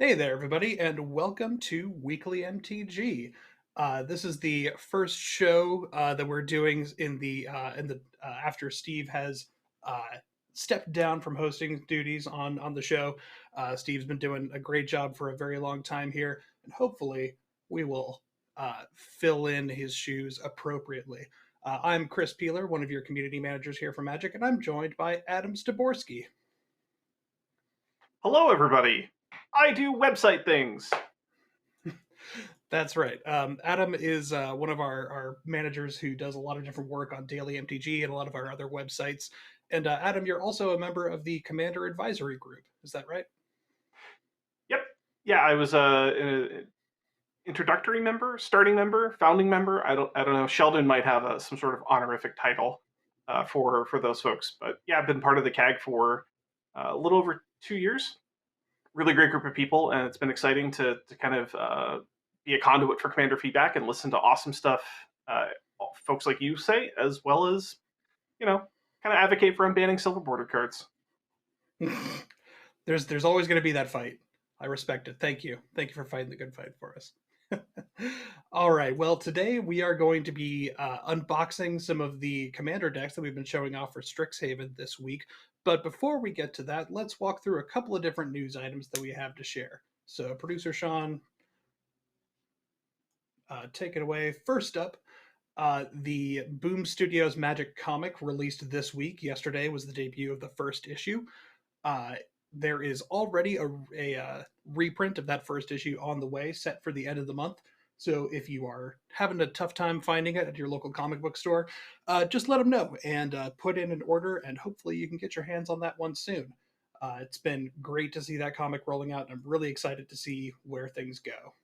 Hey there, everybody, and welcome to Weekly MTG. This is the first show that we're doing in the after Steve has uh, stepped down from hosting duties on the show. Steve's been doing a great job for a very long time here, and hopefully we will fill in his shoes appropriately. I'm Chris Peeler, one of your community managers here for Magic, and I'm joined by Adam Staborski. Hello, everybody. I do website things. That's right. Adam is one of our managers who does a lot of different work on Daily MTG and a lot of our other websites. And Adam, you're also a member of the Commander Advisory Group. Is that right? Yep. Yeah, I was an introductory member, starting member, founding member. I don't know. Sheldon might have some sort of honorific title for those folks, but yeah, I've been part of the CAG for a little over 2 years. Really great group of people, and it's been exciting to kind of be a conduit for Commander feedback and listen to awesome stuff folks like you say, as well as you know, kind of advocate for unbanning silver border cards. There's always going to be that fight. I respect it. Thank you. Thank you for fighting the good fight for us. All right. Well, today we are going to be unboxing some of the commander decks that we've been showing off for Strixhaven this week. But before we get to that, let's walk through a couple of different news items that we have to share. So, producer Sean, take it away. First up, the Boom Studios Magic comic released this week. Yesterday was the debut of the first issue. Uh, there is already a reprint of that first issue on the way, set for the end of the month. So if you are having a tough time finding it at your local comic book store, just let them know and put in an order, and hopefully you can get your hands on that one soon. It's been great to see that comic rolling out, and I'm really excited to see where things go.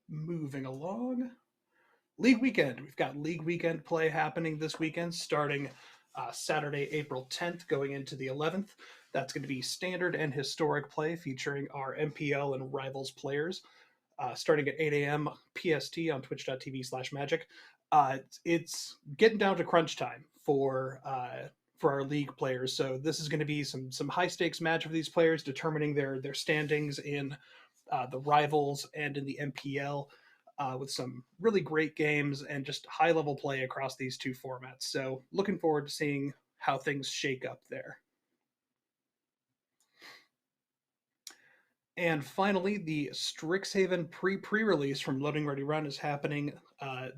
Moving along. League Weekend. We've got League Weekend play happening this weekend, starting Saturday, April 10th, going into the 11th. That's going to be standard and historic play featuring our MPL and Rivals players, starting at 8 a.m. PST on twitch.tv/magic. It's getting down to crunch time for our league players. So this is going to be some high stakes match for these players, determining their standings in the Rivals and in the MPL. With some really great games and just high level play across these two formats. So, looking forward to seeing how things shake up there. And finally, the Strixhaven pre release from Loading Ready Run is happening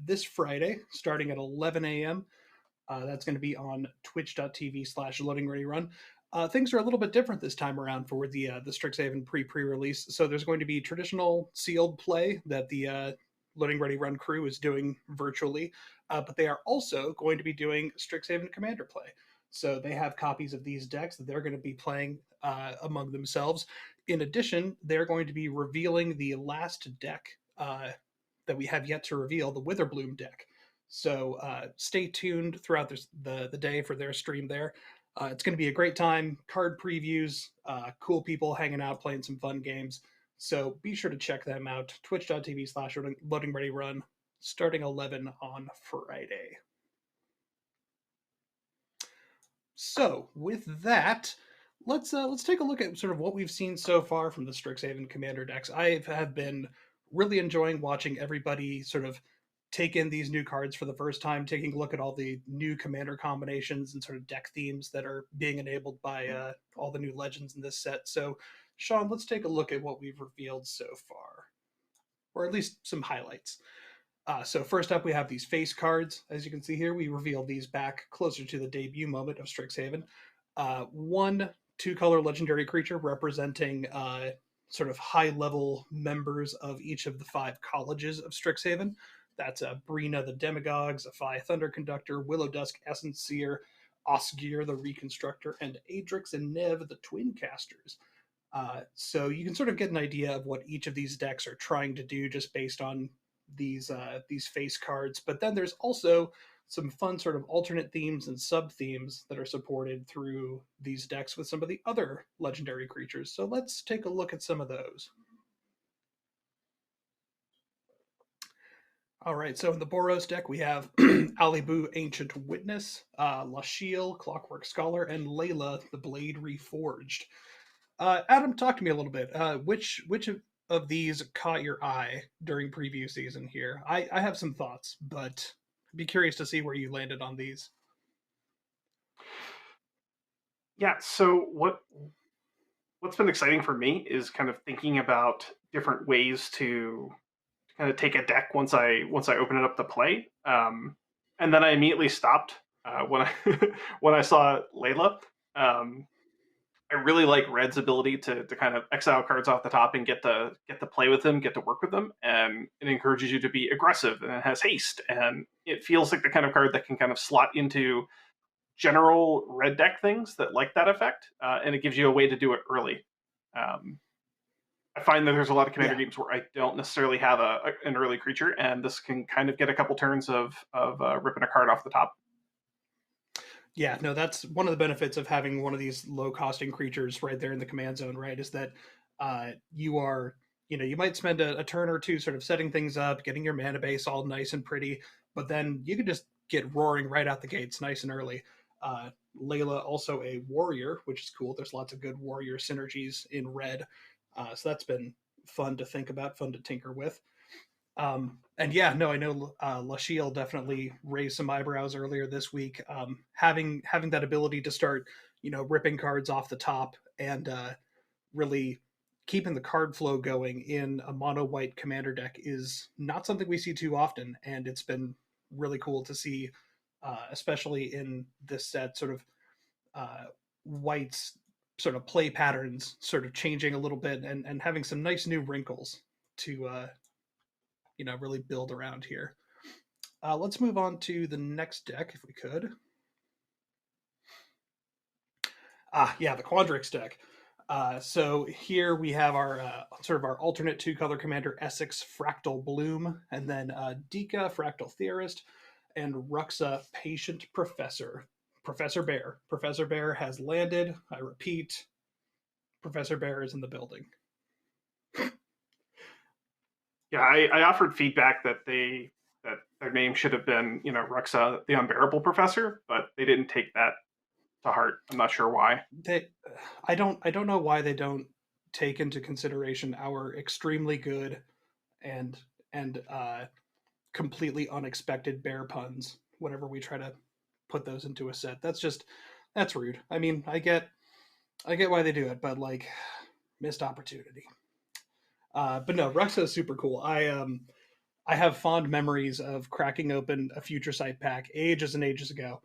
this Friday, starting at 11 a.m. That's going to be on twitch.tv/loading ready run. Things are a little bit different this time around for the Strixhaven pre-release. So there's going to be traditional sealed play that the Loading Ready Run crew is doing virtually, but they are also going to be doing Strixhaven Commander play. So they have copies of these decks that they're going to be playing among themselves. In addition, they're going to be revealing the last deck that we have yet to reveal, the Witherbloom deck. So stay tuned throughout the day for their stream there. It's going to be a great time. Card previews, cool people hanging out, playing some fun games. So be sure to check them out. Twitch.tv/loading ready run, starting 11 on Friday. So with that, let's take a look at sort of what we've seen so far from the Strixhaven Commander decks. I have been really enjoying watching everybody sort of take in these new cards for the first time, taking a look at all the new commander combinations and sort of deck themes that are being enabled by all the new legends in this set. So, Sean, let's take a look at what we've revealed so far, or at least some highlights. So first up, we have these face cards. As you can see here, we revealed these back closer to the debut moment of Strixhaven. One two-color legendary creature representing sort of high-level members of each of the 5 colleges of Strixhaven. That's Brina the Demagogue, Zephi Thunderconductor, Willow Dusk Essence Seer, Osgir the Reconstructor, and Adrix and Nev the Twin Casters. So you can sort of get an idea of what each of these decks are trying to do just based on these face cards. But then there's also some fun sort of alternate themes and sub themes that are supported through these decks with some of the other legendary creatures. So let's take a look at some of those. All right, so in the Boros deck, we have Alibu, Ancient Witness, Lashiel, Clockwork Scholar, and Layla, the Blade Reforged. Adam, talk to me a little bit. Which of these caught your eye during preview season here? I have some thoughts, but I'd be curious to see where you landed on these. Yeah. So what's been exciting for me is kind of thinking about different ways to kind of take a deck once I open it up to play. And then I immediately stopped when I when I saw Layla. Um, I really like Red's ability to kind of exile cards off the top and get to play with them, get to work with them, and it encourages you to be aggressive. And it has haste, and it feels like the kind of card that can kind of slot into general red deck things that like that effect, and it gives you a way to do it early. Um, I find that there's a lot of commander Yeah, games where I don't necessarily have an early creature, and this can kind of get a couple turns of ripping a card off the top. yeah, no, that's one of the benefits of having one of these low costing creatures right there in the command zone, right? Is that you are, you might spend a turn or two sort of setting things up, getting your mana base all nice and pretty, but then you can just get roaring right out the gates nice and early. Layla also a warrior, which is cool. There's lots of good warrior synergies in red, so that's been fun to think about, fun to tinker with. And yeah, no, I know Lashiel definitely raised some eyebrows earlier this week. Having that ability to start, ripping cards off the top and really keeping the card flow going in a mono white commander deck is not something we see too often, and it's been really cool to see, especially in this set, sort of uh, white's sort of play patterns sort of changing a little bit and having some nice new wrinkles to really build around here. Let's move on to the next deck if we could. Yeah, the Quadric Stick. So here we have our sort of our alternate two color commander Essex Fractal Bloom, and then Dika Fractal Theorist, and Ruxa Patient Professor. Professor Bear. Professor Bear has landed. I repeat, Professor Bear is in the building. Yeah, I offered feedback that their name should have been Ruxa the Unbearable Professor, but they didn't take that to heart. I'm not sure why. They, I don't know why they don't take into consideration our extremely good and and completely unexpected bear puns whenever we try to put those into a set. That's rude. I mean, I get why they do it, but like missed opportunity. But no, Ruxa is super cool. I have fond memories of cracking open a Future Sight pack ages and ages ago,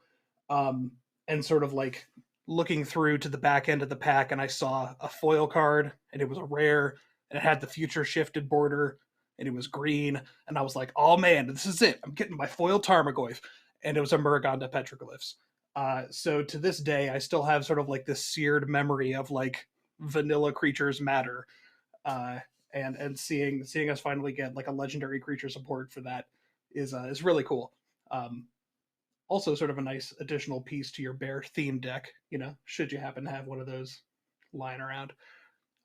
um, and sort of like looking through to the back end of the pack, and I saw a foil card, and it was a rare, and it had the future shifted border, and it was green, and I was like, "Oh man, this is it! I'm getting my foil Tarmogoyf," and it was a Muraganda Petroglyphs. So to this day, I still have sort of like this seared memory of like vanilla creatures matter, uh, and seeing us finally get like a legendary creature support for that is really cool. Um, Also sort of a nice additional piece to your bear theme deck, should you happen to have one of those lying around.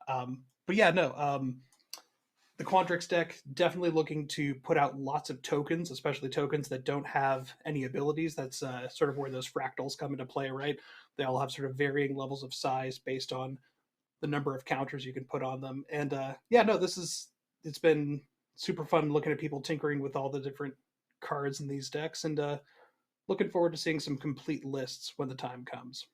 But yeah, no, the Quandrix deck definitely looking to put out lots of tokens, especially tokens that don't have any abilities. That's sort of where those fractals come into play, right? They all have sort of varying levels of size based on the number of counters you can put on them. And yeah, no, it's been super fun looking at people tinkering with all the different cards in these decks, and looking forward to seeing some complete lists when the time comes.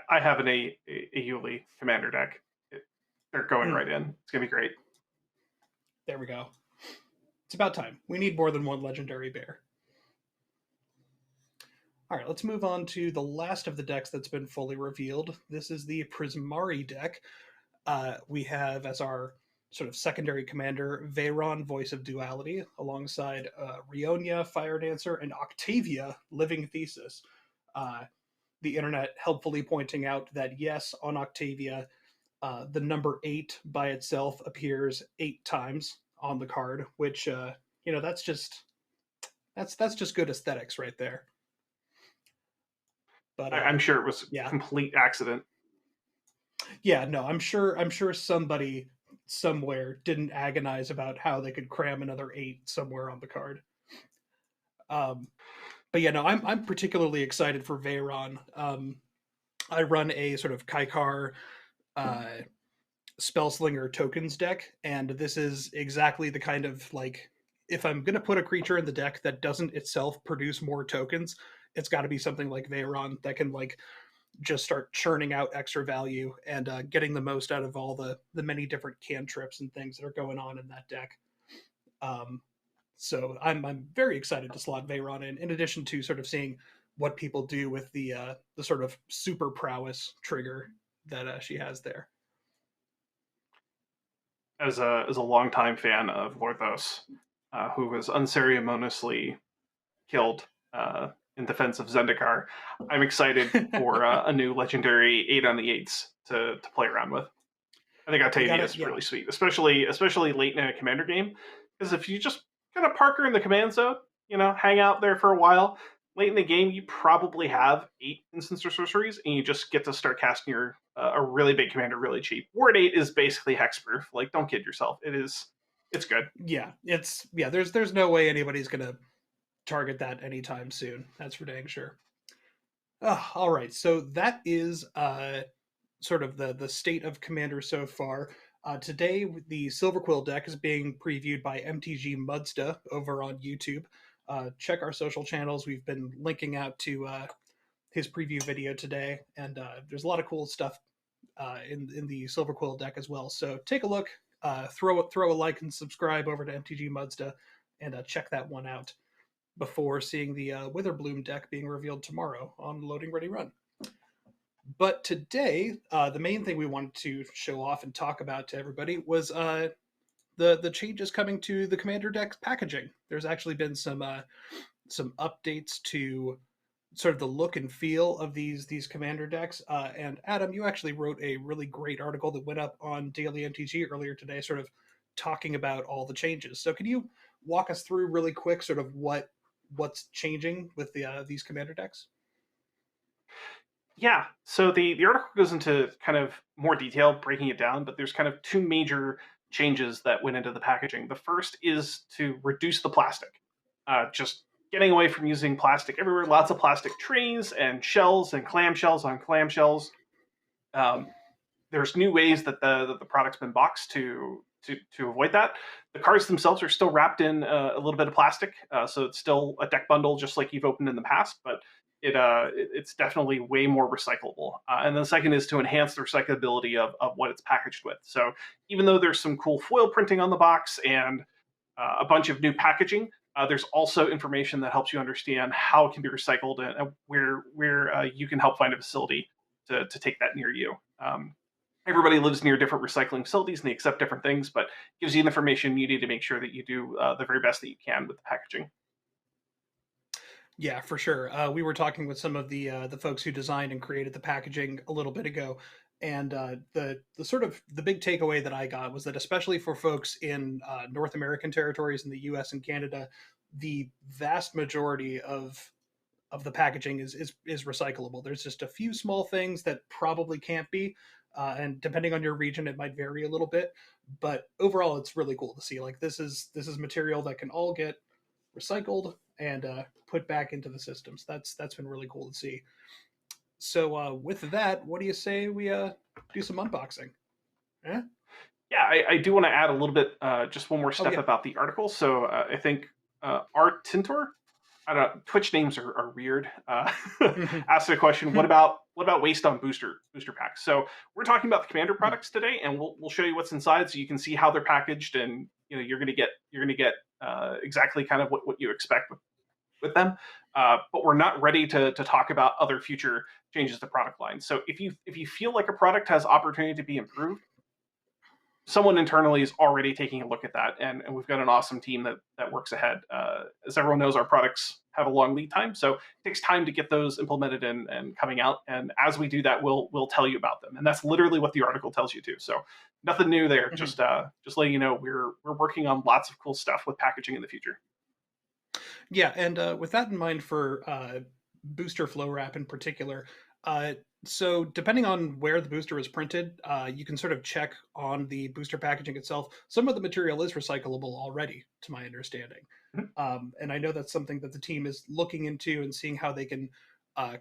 I have a Yuli commander deck. They're going Mm, right in. It's gonna be great. there we go. It's about time. We need more than one legendary bear. All right, let's move on to the last of the decks that's been fully revealed. This is the Prismari deck. We have as our sort of secondary commander Veyron, Voice of Duality, alongside Rionia, Fire Dancer, and Octavia, Living Thesis. Uh, the internet helpfully pointing out that yes, on Octavia, the number 8 by itself appears 8 times on the card, which that's just good aesthetics right there. But I'm sure it was yeah, complete accident. yeah, no, I'm sure somebody somewhere didn't agonize about how they could cram another 8 somewhere on the card. Um, but yeah, no, I'm particularly excited for Veyron. I run a sort of Kaikar uh, Spellslinger tokens deck, and this is exactly the kind of like, if I'm going to put a creature in the deck that doesn't itself produce more tokens, it's got to be something like Veyron that can like just start churning out extra value and getting the most out of all the many different cantrips and things that are going on in that deck. Um, so I'm very excited to slot Veyron in addition to sort of seeing what people do with the sort of super prowess trigger that she has there. As a longtime fan of Lorthos, who was unceremoniously killed in defense of Zendikar, I'm excited for a new legendary 8 on the 8s to play around with. I think You got Octavia it. is Yeah. really sweet, especially late in a commander game. Because if you just kind of park her in the command zone, hang out there for a while, late in the game you probably have 8 instants or sorceries, and you just get to start casting your a really big commander really cheap. Ward 8 is basically hexproof. Like, don't kid yourself. It's good. Yeah. There's no way anybody's gonna target that anytime soon. That's for dang sure. All right. So that is sort of the state of Commander so far. Today, the Silver Quill deck is being previewed by MTG Mudsta over on YouTube. Check our social channels. We've been linking out to his preview video today, and there's a lot of cool stuff in the Silver Quill deck as well. So take a look, throw a like and subscribe over to MTG Mudsta, and check that one out before seeing the Witherbloom deck being revealed tomorrow on Loading Ready Run. But today, the main thing we wanted to show off and talk about to everybody was the changes coming to the Commander deck packaging. There's actually been some updates to sort of the look and feel of these Commander decks. And Adam, you actually wrote a really great article that went up on Daily MTG earlier today, sort of talking about all the changes. So can you walk us through really quick, sort of what's changing with these Commander decks? Yeah. So the article goes into kind of more detail, breaking it down, but there's kind of two major changes that went into the packaging. The first is to reduce the plastic, just getting away from using plastic everywhere. Lots of plastic trays and shells and clamshells on clamshells. Um, there's new ways that the product's been boxed to avoid that. The cards themselves are still wrapped in a little bit of plastic, so it's still a deck bundle just like you've opened in the past, but it's definitely way more recyclable. And then the second is to enhance the recyclability of what it's packaged with. So even though there's some cool foil printing on the box and a bunch of new packaging, there's also information that helps you understand how it can be recycled and where you can help find a facility to take that near you. Everybody lives near different recycling facilities and they accept different things, but gives you the information you need to make sure that you do the very best that you can with the packaging. Yeah, for sure. We were talking with some of the folks who designed and created the packaging a little bit ago, and the sort of the big takeaway that I got was that especially for folks in North American territories in the U.S. and Canada, the vast majority of the packaging is recyclable. There's just a few small things that probably can't be, and depending on your region, it might vary a little bit. But overall, it's really cool to see. Like this is material that can all get recycled and put back into the systems. That's been really cool to see. So with that, what do you say we do some unboxing? Yeah. Yeah, I do want to add a little bit, just one more Oh step yeah. about the article. So I think Art Tintor, I don't know, Twitch names are weird. Asked a question. What about waste on booster packs? So we're talking about the Commander products today, and we'll show you what's inside, so you can see how they're packaged, and you're gonna get exactly kind of what you expect with them. But we're not ready to talk about other future changes to product lines. So if you feel like a product has opportunity to be improved, someone internally is already taking a look at that, and we've got an awesome team that works ahead. As everyone knows, our products have a long lead time, so it takes time to get those implemented and coming out. And as we do that, we'll tell you about them, and that's literally what the article tells you too. So nothing new there. Mhm. Just letting you know we're working on lots of cool stuff with packaging in the future. Yeah, and with that in mind, for booster flow wrap in particular, uh, so depending on where the booster is printed, you can sort of check on the booster packaging itself. Some of the material is recyclable already, to my understanding, and I know that's something that the team is looking into and seeing how they can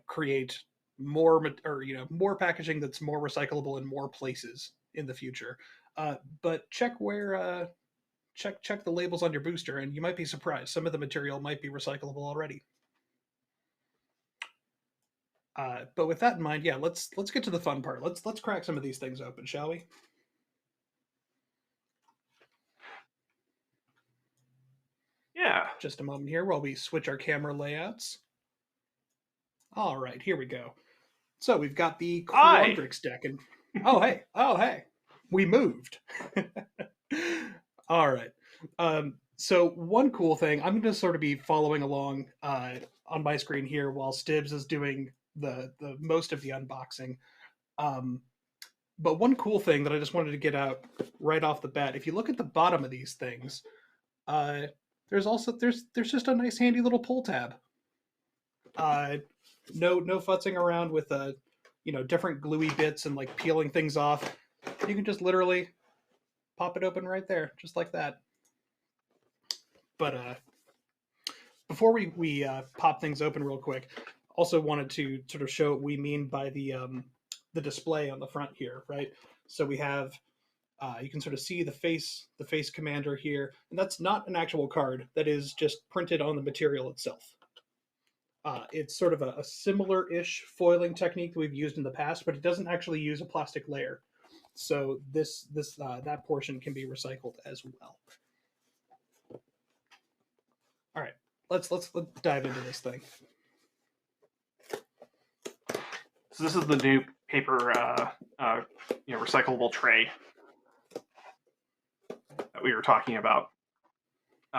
create more packaging that's more recyclable in more places in the future. But check the labels on your booster, and you might be surprised. Some of the material might be recyclable already. But with that in mind, yeah, let's get to the fun part. Let's crack some of these things open, shall we? Yeah. Just a moment here while we switch our camera layouts. All right, here we go. So we've got the Quadric Stick, and oh hey, we moved. All right. So one cool thing, I'm going to sort of be following along on my screen here while Stibbs is doing the most of the unboxing. But one cool thing that I just wanted to get out right off the bat, if you look at the bottom of these things, there's just a nice handy little pull tab. No futzing around with different gluey bits and like peeling things off. You can just literally pop it open right there, just like that. But before we pop things open real quick, also wanted to sort of show what we mean by the display on the front here, right? So we have you can sort of see the face commander here, and that's not an actual card. That is just printed on the material itself. It's sort of a similar-ish foiling technique that we've used in the past, but it doesn't actually use a plastic layer. So that portion can be recycled as well. All right, let's dive into this thing. So this is the new paper, recyclable tray that we were talking about.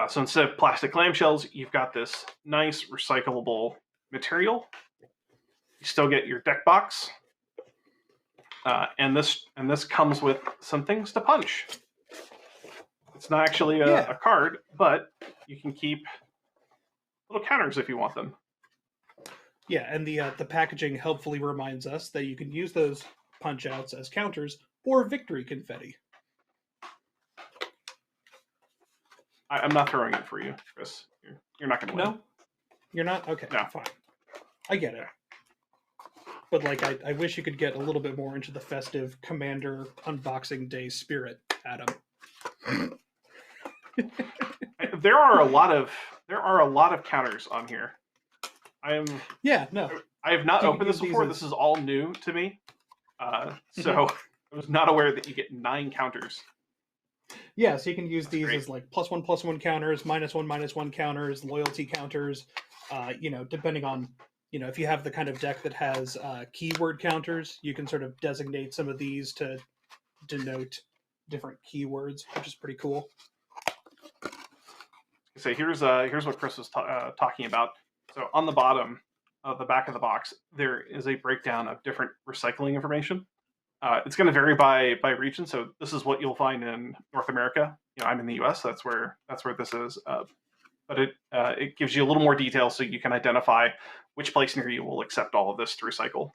So instead of plastic clamshells, you've got this nice recyclable material. You still get your deck box, and this comes with some things to punch. It's not actually a card, but you can keep little counters if you want them. Yeah, and the packaging helpfully reminds us that you can use those punch outs as counters or victory confetti. I'm not throwing it for you, Chris. You're not going to win. No? You're not? Okay, no. Fine. I get it. But like, I wish you could get a little bit more into the festive Commander unboxing day spirit, Adam. There are a lot of counters on here. I have not opened this before. This is all new to me. So I was not aware that you get 9 counters. Yeah, so you can use these as like +1/+1 counters, -1/-1 counters, loyalty counters. Depending on if you have the kind of deck that has keyword counters, you can sort of designate some of these to denote different keywords, which is pretty cool. So here's what Chris was talking about. So on the bottom of the back of the box, there is a breakdown of different recycling information. It's going to vary by region. So this is what you'll find in North America. I'm in the U.S. That's where this is. But it gives you a little more detail so you can identify which place near you will accept all of this to recycle.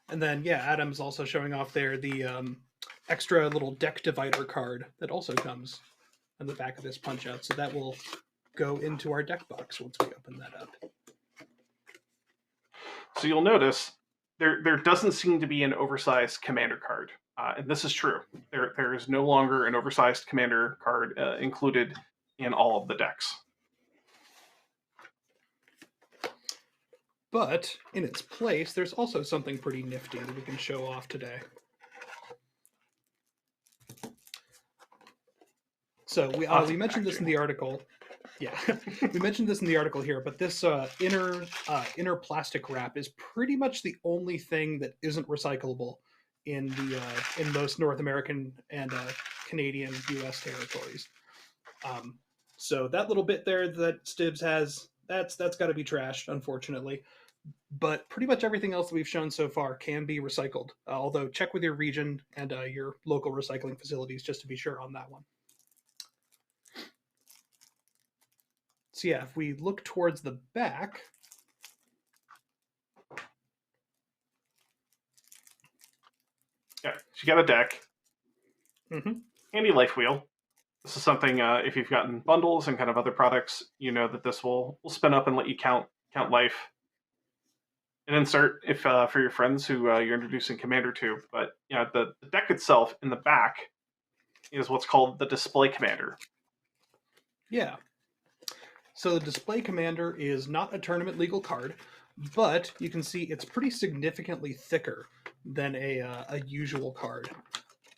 And then, Adam's also showing off there the extra little deck divider card that also comes on the back of this punch out. So that will go into our deck box once we open that up. So you'll notice there doesn't seem to be an oversized commander card. And this is true. There is no longer an oversized commander card included in all of the decks. But in its place, there's also something pretty nifty that we can show off today. So we mentioned this in the article. Yeah, we mentioned this in the article here, but this inner plastic wrap is pretty much the only thing that isn't recyclable in most North American and Canadian U.S. territories. So that little bit there that Stibbs has, that's got to be trashed, unfortunately. But pretty much everything else that we've shown so far can be recycled. Although check with your region and your local recycling facilities just to be sure on that one. So yeah, if we look towards the back, yeah, so you got a deck, handy life wheel. This is something if you've gotten bundles and kind of other products, that this will spin up and let you count life. an insert if for your friends who you're introducing Commander to. But the deck itself in the back is what's called the Display Commander. Yeah. So the Display Commander is not a tournament legal card, but you can see it's pretty significantly thicker than a usual card.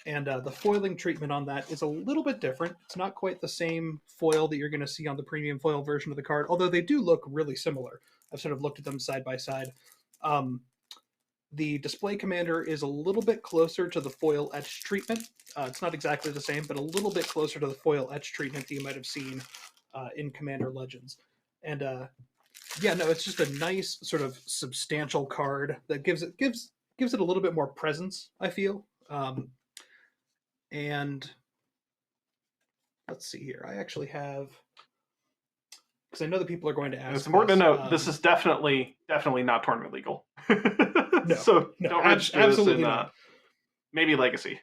And the foiling treatment on that is a little bit different. It's not quite the same foil that you're going to see on the premium foil version of the card, although they do look really similar. I've sort of looked at them side by side. The Display Commander is a little bit closer to the foil etch treatment. It's not exactly the same, but a little bit closer to the foil etch treatment that you might have seen in Commander Legends. And yeah, no, it's just a nice sort of substantial card that gives it a little bit more presence, I feel. And let's see here. I actually have, because I know that people are going to ask. It's important to note this is definitely not tournament legal. No, so don't register absolutely this in not. Maybe Legacy.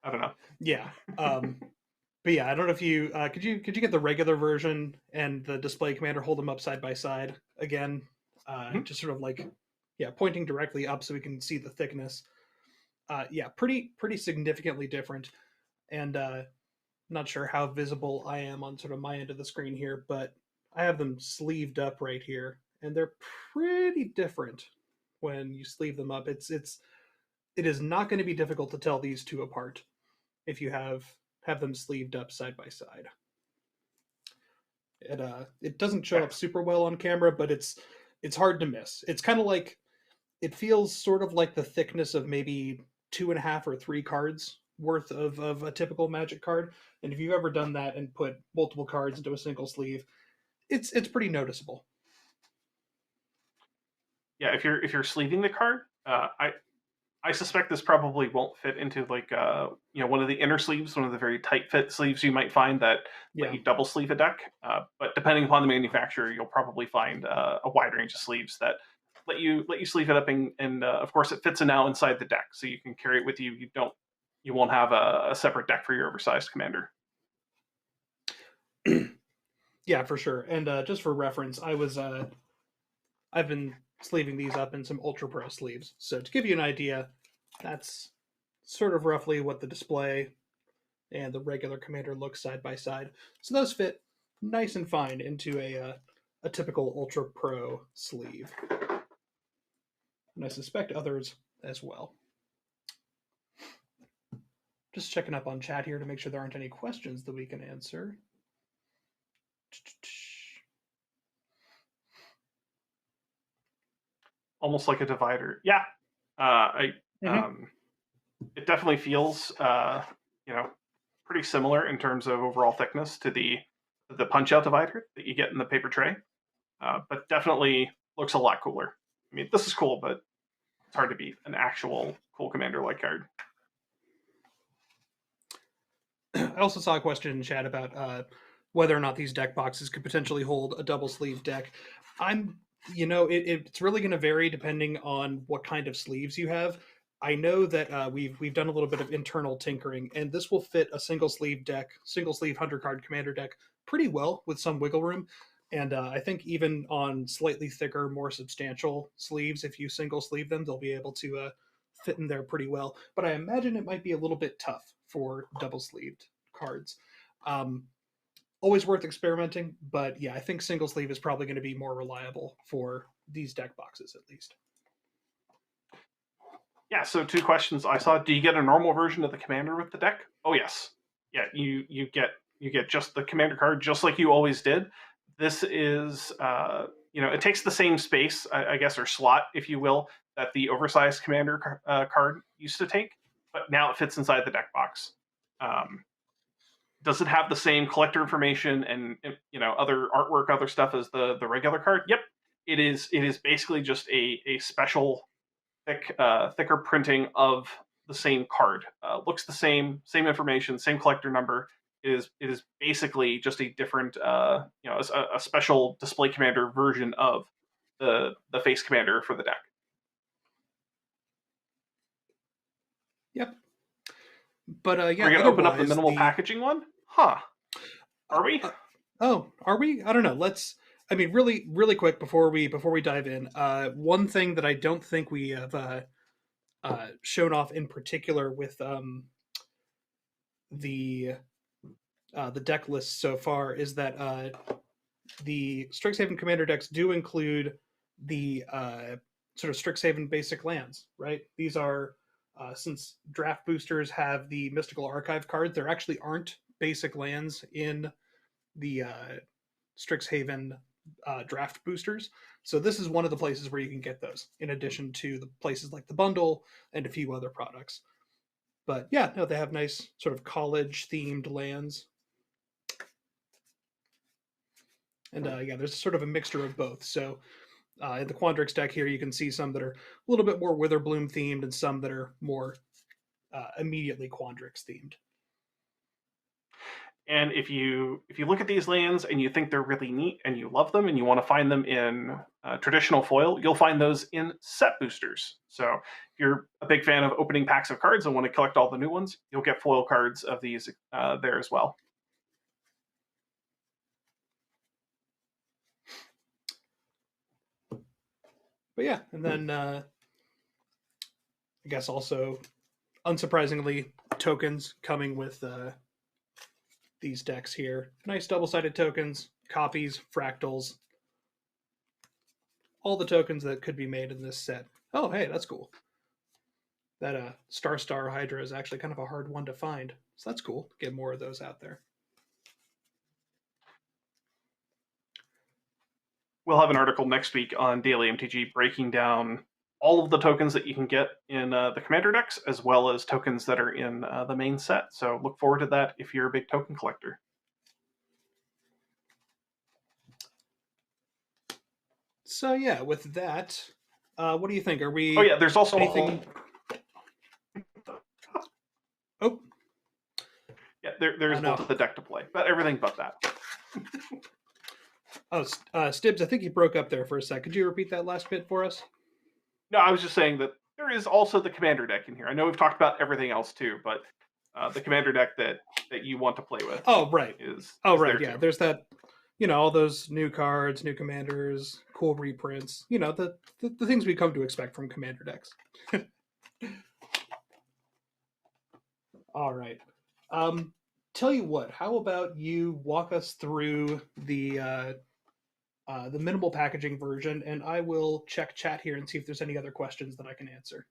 I don't know. Yeah. But yeah, I don't know if you could you get the regular version and the Display Commander, hold them up side by side again, just sort of like, yeah, pointing directly up so we can see the thickness. Yeah, pretty significantly different, and not sure how visible I am on sort of my end of the screen here, but I have them sleeved up right here, and they're pretty different when you sleeve them up. It is not going to be difficult to tell these two apart if you have them sleeved up side by side. It doesn't show up super well on camera, but it's hard to miss. It's kind of like, it feels sort of like the thickness of maybe 2.5 or 3 cards worth of a typical Magic card. And if you've ever done that and put multiple cards into a single sleeve, it's pretty noticeable. Yeah, if you're sleeving the card, I suspect this probably won't fit into like one of the inner sleeves, one of the very tight fit sleeves you might find that let you double sleeve a deck. But depending upon the manufacturer, you'll probably find a wide range of sleeves that let you sleeve it up, and of course it fits now inside the deck, so you can carry it with you. You won't have a separate deck for your oversized commander. Yeah, for sure. And just for reference, I've been sleeving these up in some Ultra Pro sleeves. So to give you an idea, that's sort of roughly what the Display and the regular Commander looks side by side. So those fit nice and fine into a typical Ultra Pro sleeve. And I suspect others as well. Just checking up on chat here to make sure there aren't any questions that we can answer. Almost like a divider. Yeah. It definitely feels pretty similar in terms of overall thickness to the punch out divider that you get in the paper tray, but definitely looks a lot cooler. I mean, this is cool, but it's hard to beat an actual cool commander like card. I also saw a question in chat about whether or not these deck boxes could potentially hold a double sleeve deck. It's really going to vary depending on what kind of sleeves you have. I know that we've done a little bit of internal tinkering, and this will fit a single sleeve 100 card commander deck pretty well with some wiggle room. And I think even on slightly thicker, more substantial sleeves, if you single sleeve them, they'll be able to fit in there pretty well. But I imagine it might be a little bit tough for double sleeved cards. Always worth experimenting, but yeah, I think single sleeve is probably going to be more reliable for these deck boxes, at least. Yeah, so 2 questions I saw. Do you get a normal version of the commander with the deck? Oh yes. Yeah, you get just the commander card, just like you always did. This is it takes the same space, I guess, or slot, if you will, that the oversized commander card used to take, but now it fits inside the deck box. Does it have the same collector information and other artwork, other stuff as the regular card? Yep. It is basically just a special thicker printing of the same card. Looks the same information, same collector number. It is basically just a different, a special Display Commander version of the face commander for the deck. Yep. But yeah, we're gonna open up the minimal packaging one, huh? Are we? Are we? I don't know. Let's. I mean, really, really quick before we dive in, one thing that I don't think we have shown off in particular with the the deck list so far is that the Strixhaven Commander decks do include the sort of Strixhaven basic lands, right? These are since draft boosters have the Mystical Archive card, there actually aren't basic lands in the Strixhaven draft boosters. So this is one of the places where you can get those, in addition to the places like the bundle and a few other products. But yeah, no, they have nice sort of college themed lands. And yeah, there's sort of a mixture of both. So in the Quadric deck here, you can see some that are a little bit more Witherbloom themed and some that are more immediately Quadrix themed. And if you look at these lands and you think they're really neat and you love them and you want to find them in traditional foil, you'll find those in set boosters. So if you're a big fan of opening packs of cards and want to collect all the new ones, you'll get foil cards of these there as well. But yeah, and then I guess also, unsurprisingly, tokens coming with these decks here. Nice double-sided tokens, copies, fractals, all the tokens that could be made in this set. Oh, hey, that's cool. That Star Hydra is actually kind of a hard one to find, so that's cool. Get more of those out there. We'll have an article next week on Daily MTG breaking down all of the tokens that you can get in the commander decks, as well as tokens that are in the main set. So look forward to that if you're a big token collector. So yeah, with that, what do you think? Are we? Oh yeah, there's also anything? Oh, yeah, there's no. the deck to play, but everything but that. Oh, Stibbs, I think you broke up there for a sec. Could you repeat that last bit for us? No, I was just saying that there is also the commander deck in here. I know we've talked about everything else too, but the commander deck that you want to play with. Oh right. Is right. Yeah, there's that. You know, all those new cards, new commanders, cool reprints. You know, the things we come to expect from commander decks. All right. Tell you what. How about you walk us through the minimal packaging version, and I will check chat here and see if there's any other questions that I can answer.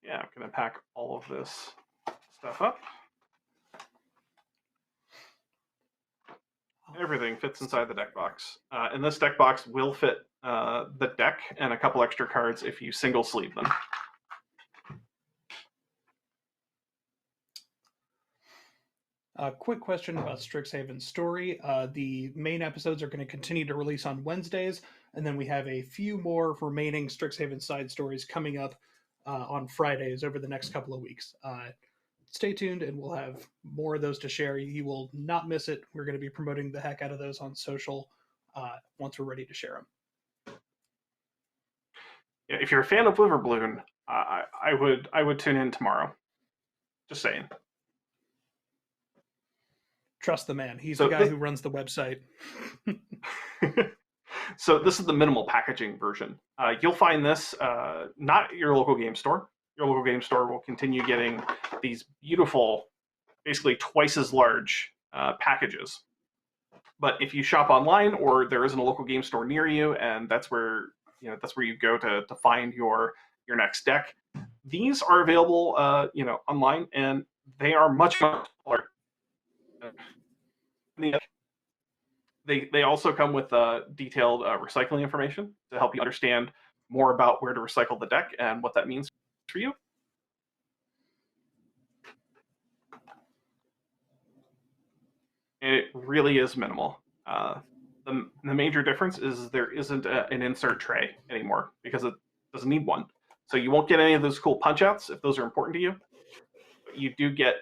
Yeah, I'm going to pack all of this stuff up. Everything fits inside the deck box. And this deck box will fit the deck and a couple extra cards if you single sleeve them. A quick question about Strixhaven's story. The main episodes are going to continue to release on Wednesdays, and then we have a few more remaining Strixhaven side stories coming up on Fridays over the next couple of weeks. Stay tuned, and we'll have more of those to share. You will not miss it. We're going to be promoting the heck out of those on social once we're ready to share them. Yeah, if you're a fan of Liverbloom, I would tune in tomorrow. Just saying. Trust the man. He's the guy who runs the website. So this is the minimal packaging version. You'll find this not at your local game store. Your local game store will continue getting these beautiful, basically twice as large packages. But if you shop online or there isn't a local game store near you, and that's where you go to find your next deck, these are available online, and they are much smaller. They also come with detailed recycling information to help you understand more about where to recycle the deck and what that means for you. And it really is minimal. The major difference is there isn't an insert tray anymore because it doesn't need one. So you won't get any of those cool punch outs if those are important to you. But you do get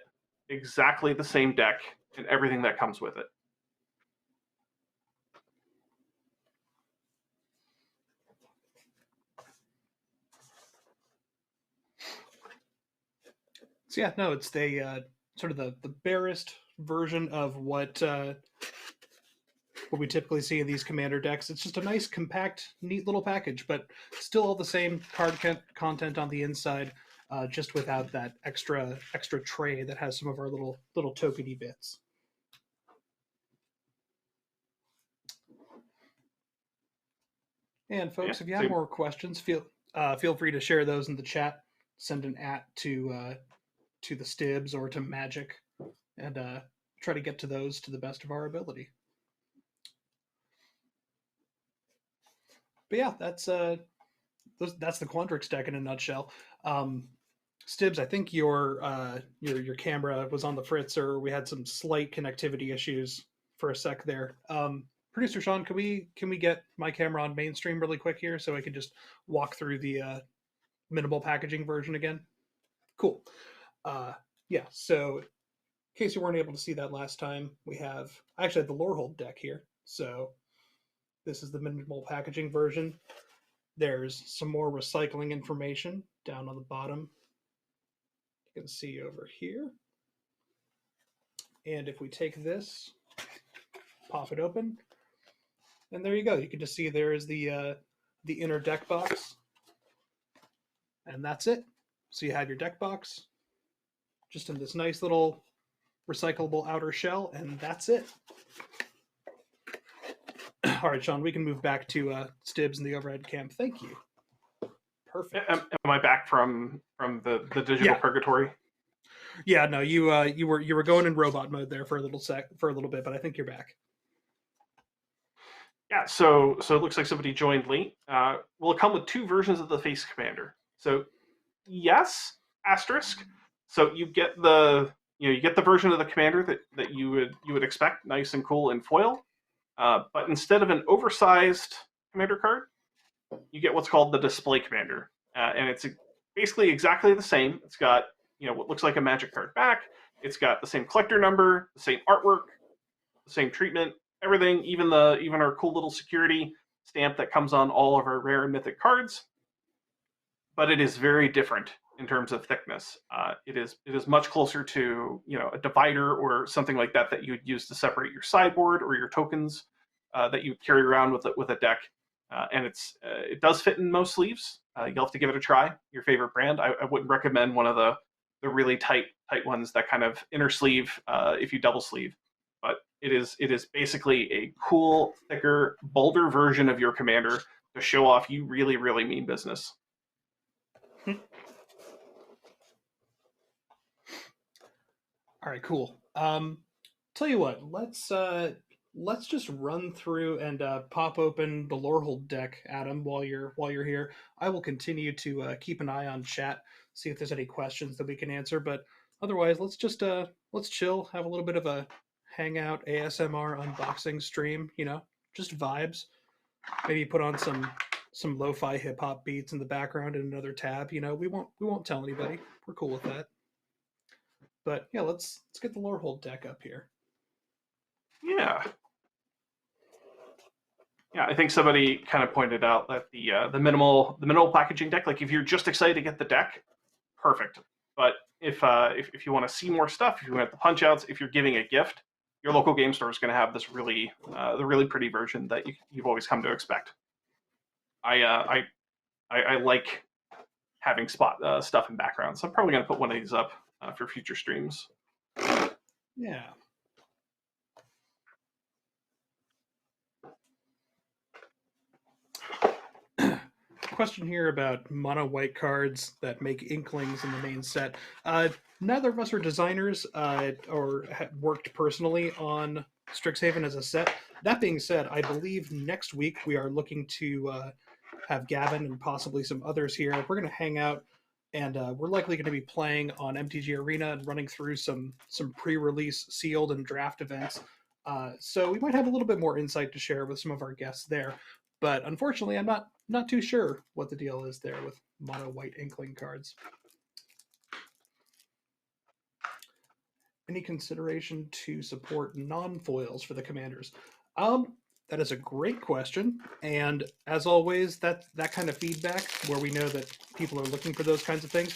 exactly the same deck and everything that comes with it. So yeah, no, it's the sort of the barest version of what we typically see in these commander decks. It's just a nice, compact, neat little package, but still all the same card content on the inside, just without that extra tray that has some of our little tokeny bits. And folks, if you have more questions, feel free to share those in the chat. Send an @ to the Stibs or to Magic, and try to get to those to the best of our ability. But yeah, that's the Quadric Stick in a nutshell. Stibs, I think your camera was on the fritz, or we had some slight connectivity issues for a sec there. Producer Sean, can we get my camera on mainstream really quick here so I can just walk through the minimal packaging version again? Cool. Yeah, so in case you weren't able to see that last time, I actually had the Lorehold deck here. So this is the minimal packaging version. There's some more recycling information down on the bottom. You can see over here. And if we take this, pop it open, and there you go. You can just see there is the inner deck box, and that's it. So you have your deck box, just in this nice little recyclable outer shell, and that's it. All right, Sean, we can move back to Stibs and the overhead cam. Thank you. Perfect. Am I back from the digital purgatory? Yeah, no, you were going in robot mode there for a little bit, but I think you're back. Yeah, so it looks like somebody joined late. Will it come with 2 versions of the face commander? So yes, asterisk. So you get the version of the commander that you would expect, nice and cool in foil. But instead of an oversized commander card, you get what's called the display commander, and it's basically exactly the same. It's got what looks like a magic card back. It's got the same collector number, the same artwork, the same treatment, everything, even our cool little security stamp that comes on all of our rare and mythic cards. But it is very different in terms of thickness. It is much closer to a divider or something like that you would use to separate your sideboard or your tokens that you carry around with a deck. And it does fit in most sleeves. You'll have to give it a try. Your favorite brand. I wouldn't recommend one of the really tight ones that kind of inner sleeve if you double sleeve. But it is basically a cool, thicker, bolder version of your commander to show off you really, really mean business. All right, cool. Tell you what, let's just run through and pop open the Lorehold deck, Adam, while you're here. I will continue to keep an eye on chat, see if there's any questions that we can answer. But otherwise, let's just let's chill, have a little bit of a hangout ASMR unboxing stream. Just vibes. Maybe put on some lo-fi hip hop beats in the background in another tab. We won't tell anybody. We're cool with that. But yeah, let's get the Lorehold deck up here. Yeah. Yeah, I think somebody kind of pointed out that the minimal packaging deck, like if you're just excited to get the deck, perfect. But if you want to see more stuff, if you want the punch outs, if you're giving a gift, your local game store is going to have this the really pretty version that you've always come to expect. I like having stuff in background, so I'm probably going to put one of these up for future streams. Yeah. Question here about mono white cards that make inklings in the main set. Neither of us are designers or worked personally on Strixhaven as a set. That being said, I believe next week we are looking to have Gavin and possibly some others here. We're going to hang out, and we're likely going to be playing on MTG Arena and running through some pre-release sealed and draft events. So we might have a little bit more insight to share with some of our guests there. But unfortunately, I'm not too sure what the deal is there with mono white inkling cards. Any consideration to support non-foils for the commanders? That is a great question, and as always, that kind of feedback where we know that people are looking for those kinds of things,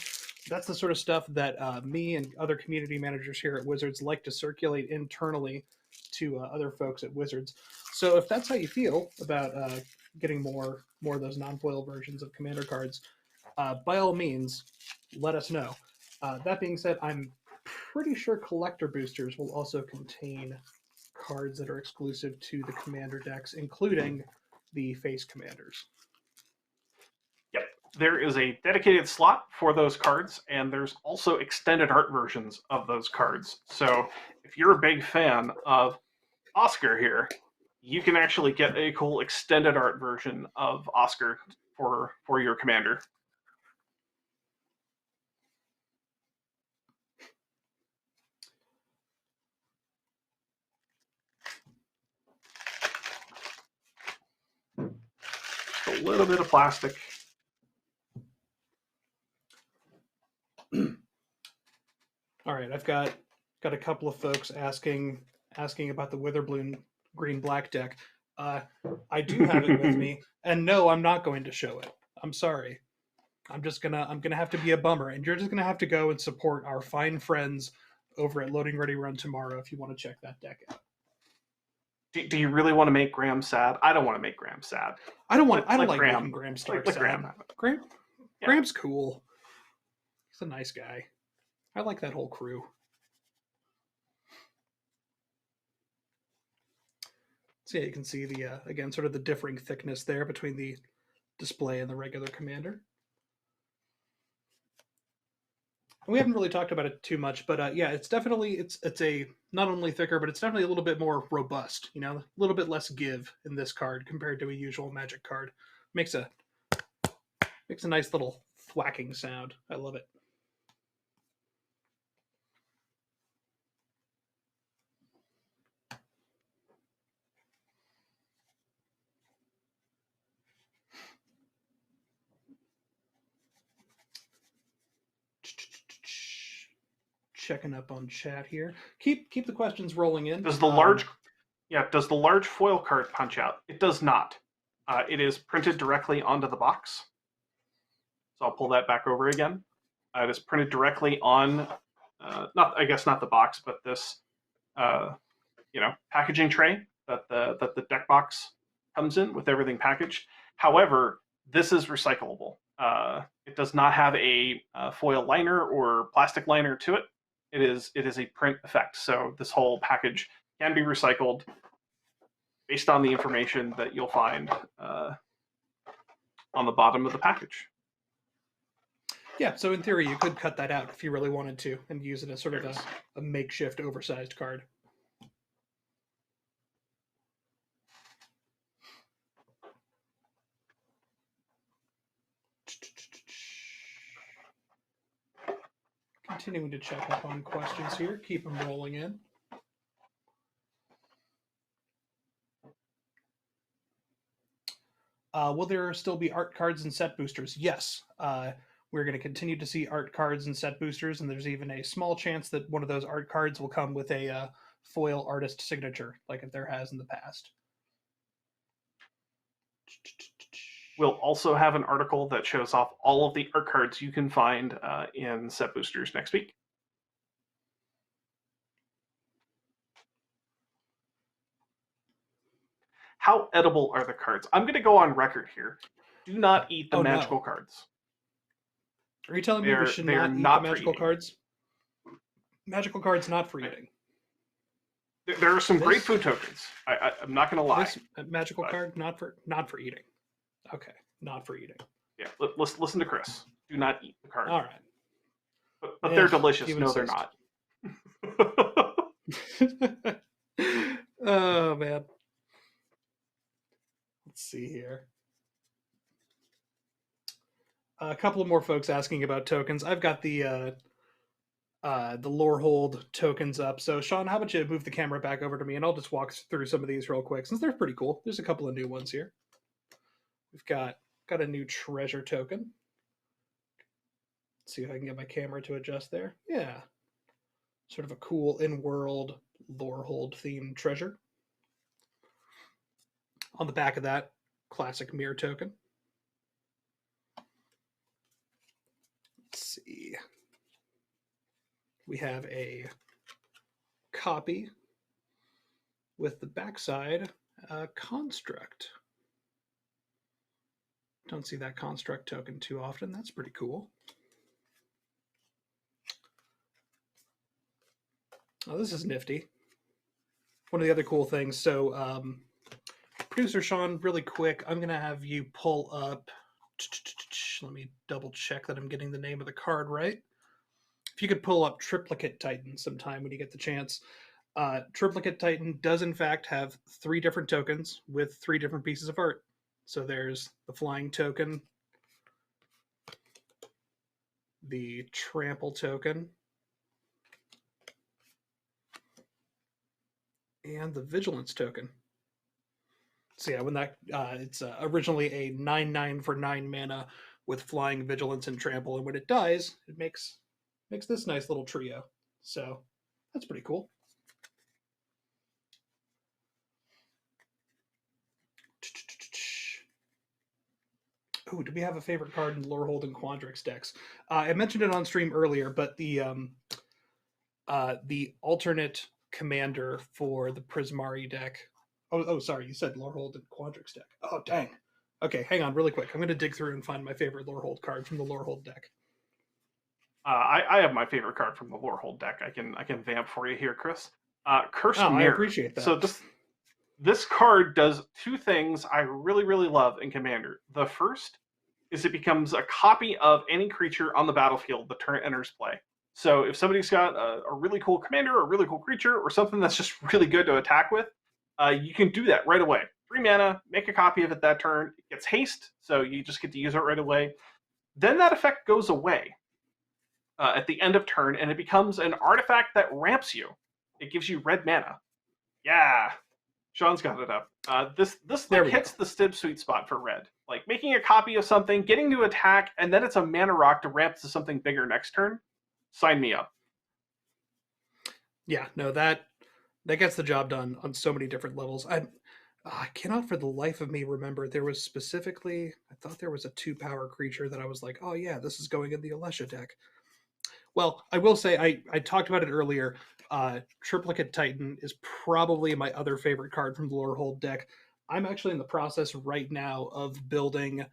that's the sort of stuff that me and other community managers here at Wizards like to circulate internally to other folks at Wizards. So if that's how you feel about getting more of those non-foil versions of Commander cards, by all means, let us know. That being said, I'm pretty sure collector boosters will also contain cards that are exclusive to the Commander decks, including the face commanders. Yep, there is a dedicated slot for those cards, and there's also extended art versions of those cards. So if you're a big fan of Oscar here, you can actually get a cool extended art version of Oscar for your commander. Just a little bit of plastic. All right, I've got a couple of folks asking about the Witherbloom green black deck. I do have it with me, and no, I'm not going to show it. I'm sorry. I'm gonna have to be a bummer, and you're just gonna have to go and support our fine friends over at Loading Ready Run tomorrow if you want to check that deck out. Do you really want to make Graham sad? I don't want to make Graham sad. I don't like Graham. Making Graham Stark sad. Graham. Graham's cool. He's a nice guy. I like that whole crew. So yeah, you can see the again sort of the differing thickness there between the display and the regular commander. We haven't really talked about it too much, but yeah, it's definitely it's a not only thicker, but it's definitely a little bit more robust. You know, a little bit less give in this card compared to a usual Magic card. Makes a nice little thwacking sound. I love it. Checking up on chat here. Keep the questions rolling in. Does the large foil card punch out? It does not. It is printed directly onto the box. So I'll pull that back over again. It is printed directly on, not the box, but this, packaging tray that the deck box comes in with everything packaged. However, this is recyclable. It does not have a foil liner or plastic liner to it. It is a print effect. So this whole package can be recycled based on the information that you'll find on the bottom of the package. Yeah, so in theory, you could cut that out if you really wanted to and use it as sort of a makeshift oversized card. Continuing to check up on questions here. Keep them rolling in. Will there still be art cards and set boosters? Yes. We're going to continue to see art cards and set boosters, and there's even a small chance that one of those art cards will come with a foil artist signature, like there has in the past. We'll also have an article that shows off all of the art cards you can find in set boosters next week. How edible are the cards? I'm going to go on record here. Do not eat the magical cards. Are you telling me we should not eat the magical cards? Magical cards not for eating. There are some great food tokens. I'm not going to lie. This magical card not for eating. Okay, not for eating. Yeah, listen to Chris. Do not eat the card. All right. But they're delicious. No, they're not. Oh man. Let's see here. A couple of more folks asking about tokens. I've got the Lorehold tokens up. So Sean, how about you move the camera back over to me and I'll just walk through some of these real quick since they're pretty cool. There's a couple of new ones here. We've got a new treasure token. Let's see if I can get my camera to adjust there. Yeah. Sort of a cool in-world Lorehold themed treasure. On the back of that, classic mirror token. Let's see. we have a copy with the backside construct. Don't see that construct token too often. That's pretty cool. Oh, this is nifty. One of the other cool things. So, producer Sean, really quick, I'm going to have you pull up. Let me double check that I'm getting the name of the card right. If you could pull up Triplicate Titan sometime when you get the chance. Triplicate Titan does, in fact, have 3 different tokens with 3 different pieces of art. So there's the flying token, the trample token, and the vigilance token. So yeah, when that it's originally a 9/9 for 9 mana with flying, vigilance, and trample, and when it dies, it makes this nice little trio. So that's pretty cool. Oh, do we have a favorite card in Lorehold and Quadric decks? I mentioned it on stream earlier, but the alternate commander for the Prismari deck. Oh, sorry, you said Lorehold and Quadric deck. Oh, dang. Okay, hang on, really quick. I'm going to dig through and find my favorite Lorehold card from the Lorehold deck. I have my favorite card from the Lorehold deck. I can vamp for you here, Chris. Cursed Mirror. I appreciate that. So this card does 2 things I really, really love in Commander. The first is it becomes a copy of any creature on the battlefield the turn it enters play. So if somebody's got a really cool commander, or a really cool creature, or something that's just really good to attack with, you can do that right away. 3 mana, make a copy of it that turn. It gets haste, so you just get to use it right away. Then that effect goes away at the end of turn, and it becomes an artifact that ramps you. It gives you red mana. Yeah, Sean's got it up. This hits the Stib sweet spot for red. Like making a copy of something, getting to attack, and then it's a mana rock to ramp to something bigger next turn. Sign me up. Yeah, no, that gets the job done on so many different levels. I cannot for the life of me remember. There was specifically, I thought there was a 2-power creature that I was like, oh yeah, this is going in the Alesha deck. Well, I will say, I talked about it earlier. Triplicate Titan is probably my other favorite card from the Lorehold deck. I'm actually in the process right now of building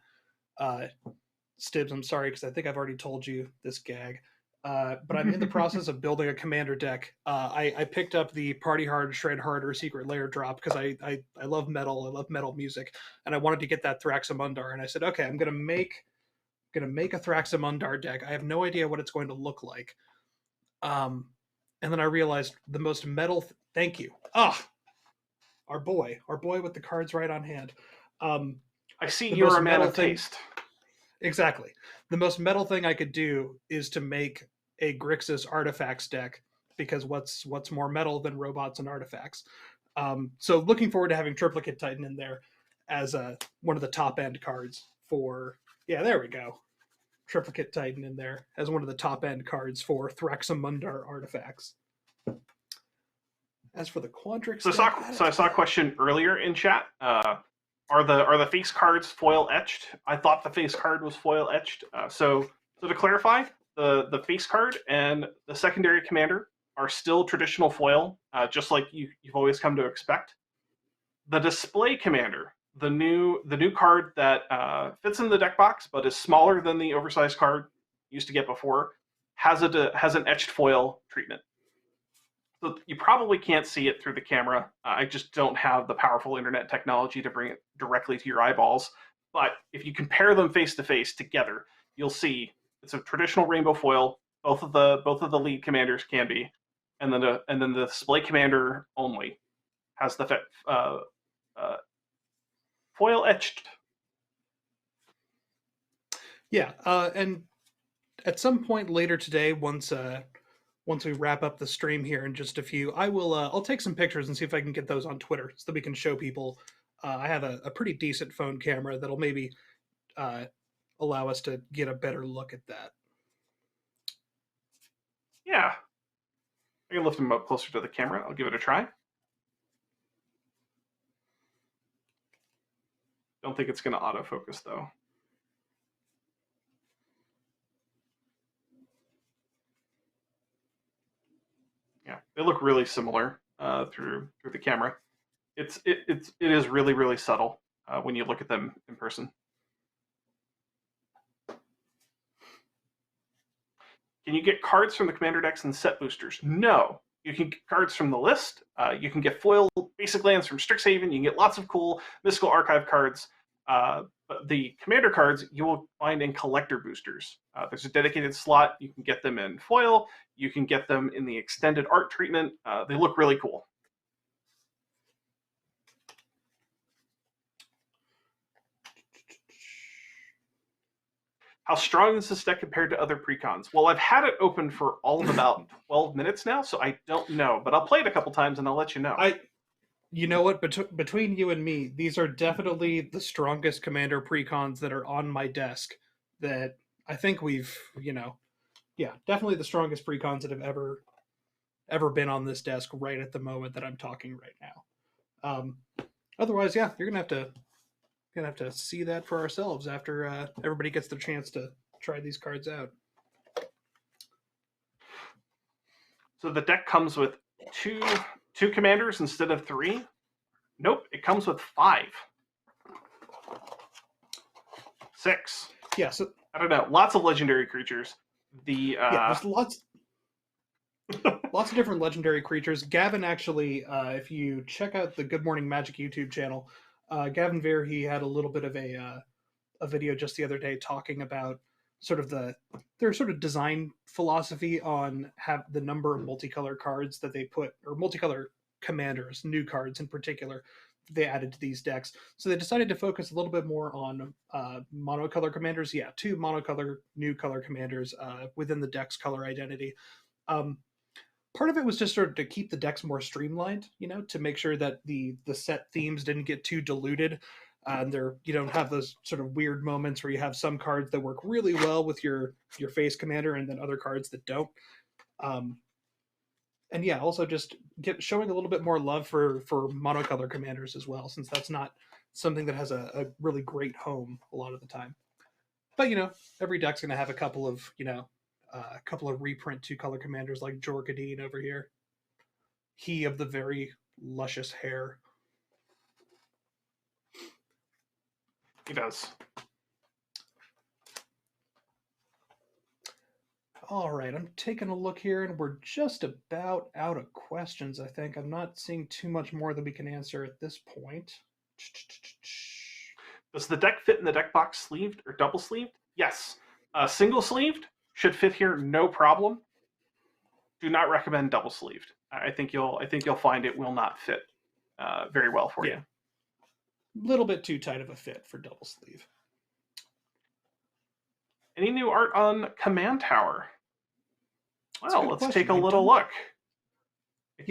Stibs. I'm sorry, because I think I've already told you this gag. But I'm in the process of building a commander deck. I picked up the Party Hard, Shred Harder Secret Lair drop because I love metal. I love metal music, and I wanted to get that Thraxamundar. And I said, okay, I'm gonna make a Thraxamundar deck. I have no idea what it's going to look like. And then I realized the most metal. Thank you. Our boy with the cards right on hand. I see you're a man of taste. Exactly. The most metal thing I could do is to make a Grixis artifacts deck, because what's more metal than robots and artifacts? So looking forward to having Triplicate Titan in there as one of the top end cards for. Yeah, there we go. Triplicate Titan in there as one of the top end cards for Thraxamundar artifacts. As for the Quadric, I saw a question earlier in chat. Are the face cards foil etched? I thought the face card was foil etched. So to clarify, the face card and the secondary commander are still traditional foil, just like you've always come to expect. The display commander, the new card that fits in the deck box but is smaller than the oversized card you used to get before, has an etched foil treatment. So you probably can't see it through the camera. I just don't have the powerful internet technology to bring it directly to your eyeballs. But if you compare them face to face together, you'll see it's a traditional rainbow foil. Both of the lead commanders can be, and then the display commander only has the foil etched. Yeah, and at some point later today, once we wrap up the stream here in just a few, I'll take some pictures and see if I can get those on Twitter so that we can show people. I have a pretty decent phone camera that'll maybe allow us to get a better look at that. Yeah, I can lift them up closer to the camera. I'll give it a try. Don't think it's going to autofocus though. They look really similar through the camera. It is really really subtle when you look at them in person. Can you get cards from the commander decks and set boosters? No. You can get cards from the list. You can get foil basic lands from Strixhaven. You can get lots of cool Mystical Archive cards. But the commander cards you will find in collector boosters. There's a dedicated slot. You can get them in foil. You can get them in the extended art treatment. They look really cool. How strong is this deck compared to other precons? Well, I've had it open for all of about 12 minutes now, so I don't know. But I'll play it a couple times and I'll let you know. You know what? Between you and me, these are definitely the strongest commander precons that are on my desk. That I think we've, definitely the strongest precons that have ever been on this desk right at the moment that I'm talking right now. Otherwise, yeah, you're gonna have to see that for ourselves after everybody gets their chance to try these cards out. So the deck comes with two commanders instead of 3. Nope, it comes with 5. 6. Yeah, so I don't know. Lots of legendary creatures. there's lots of different legendary creatures. Gavin actually, if you check out the Good Morning Magic YouTube channel, Gavin Veer, he had a little bit of a video just the other day talking about sort of their sort of design philosophy on have the number of multicolor cards that they put, or multicolor commanders, new cards in particular, they added to these decks. So they decided to focus a little bit more on monocolor commanders. Yeah, 2 monocolor new color commanders within the deck's color identity. Part of it was just sort of to keep the decks more streamlined, to make sure that the set themes didn't get too diluted. You don't have those sort of weird moments where you have some cards that work really well with your face commander and then other cards that don't. And yeah, also just showing a little bit more love for monocolor commanders as well, since that's not something that has a really great home a lot of the time. But every deck's going to have a couple of reprint 2-color commanders like Jorkadine over here. He of the very luscious hair. He does. All right, I'm taking a look here, and we're just about out of questions, I think. I'm not seeing too much more that we can answer at this point. Does the deck fit in the deck box sleeved or double sleeved? Yes. Single sleeved should fit here, no problem. Do not recommend double sleeved. I think you'll find it will not fit very well for you. A little bit too tight of a fit for double sleeve. Any new art on Command Tower? Well, let's question. take a little look.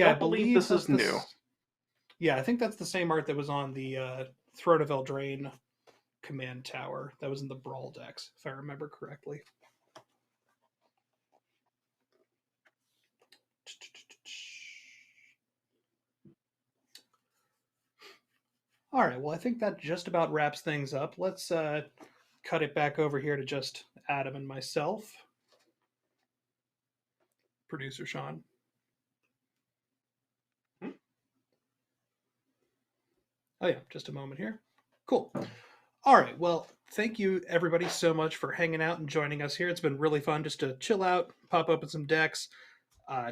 I believe this is new. Yeah, I think that's the same art that was on the Throne of Eldraine Command Tower. That was in the Brawl decks, if I remember correctly. All right, well, I think that just about wraps things up. Let's cut it back over here to just Adam and myself. Producer Sean. Oh, yeah, just a moment here. Cool. All right, well, thank you, everybody, so much for hanging out and joining us here. It's been really fun just to chill out, pop open some decks,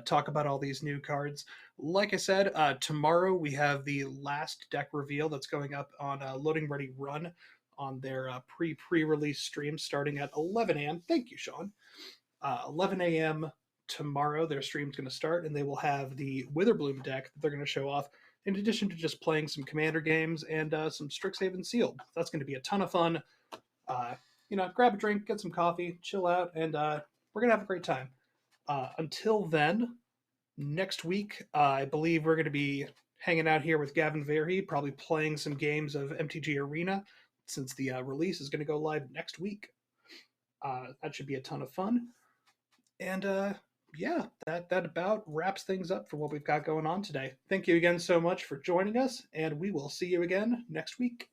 talk about all these new cards. Like I said, tomorrow we have the last deck reveal that's going up on Loading Ready Run on their pre-release stream starting at 11 a.m. Thank you, Sean. 11 a.m. tomorrow, their stream's going to start, and they will have the Witherbloom deck that they're going to show off, in addition to just playing some Commander games and some Strixhaven Sealed. That's going to be a ton of fun. Grab a drink, get some coffee, chill out, and we're going to have a great time. Until then, next week, I believe we're going to be hanging out here with Gavin Verhey, probably playing some games of MTG Arena, since the release is going to go live next week. That should be a ton of fun. And that about wraps things up for what we've got going on today. Thank you again so much for joining us, and we will see you again next week.